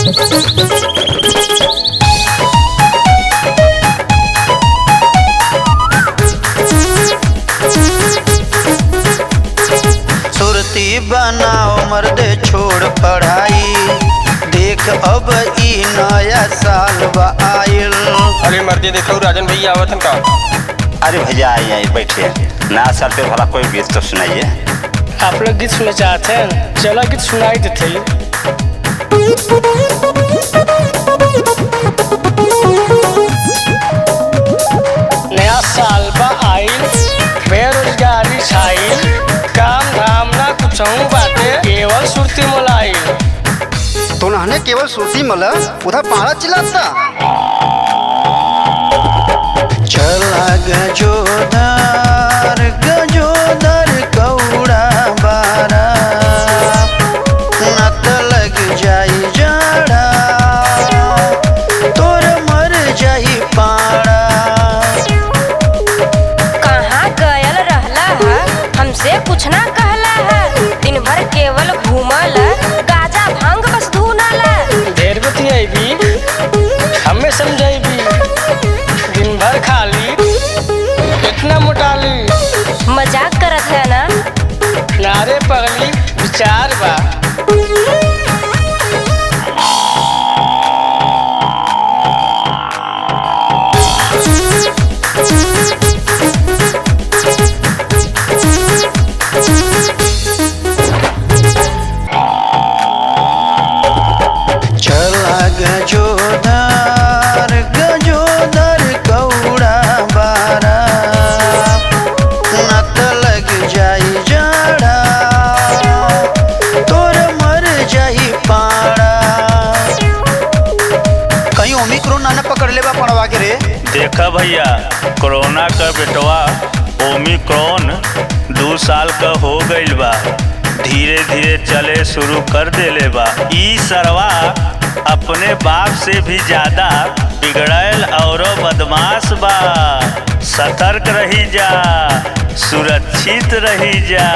सुरती बनाओ मर्दे छोड़ पढ़ाई, देख अब ई नया साल बा आइल। अरे मर्दे देखो राजन भैया आवत हन का। अरे भैया आइए बैठिए, नया साल पे भला कोई गीत तो सुनाइए। आप लोग गीत सुनना चाहते हैं, चलो गीत सुनाई देते हैं। नया साल बा आइल, बेरोजगारी छाइल, काम धाम ना कुछ बाटे, केवल सुरती मोलाइल। तो नहने केवल सुरती मला उधर पारा चिल्लाता। चला गजोदर गजोदर कौड़ा बारा, न त लग जाई जाड़ा, तोर मर जाई पारा। कहाँ गयल रहला है, हमसे कुछ ना कहला है, दिन भर केवल घूमल, गाजा भांग बस धुनला। ढेर बतियाई हमें समझाई, दिन भर खाली इतना मोटाली। मजाक करत है ना? नारे पगली विचार बा। चला गजोदर गजोदर कौड़ा बारा, न त लग जाई जाड़ा, तोर मर जाई पारा। कहीं ओमिक्रोन ना पकड़ लेबा पड़वा के रे। देखा भैया, कोरोना का बेटवा ओमिक्रॉन 2 साल का हो गईल बा, धीरे धीरे चले शुरू कर देले बा। ई सरवा अपने बाप से भी ज्यादा बिगड़ैल और बदमाश बा। सतर्क रही जा, सुरक्षित रही जा।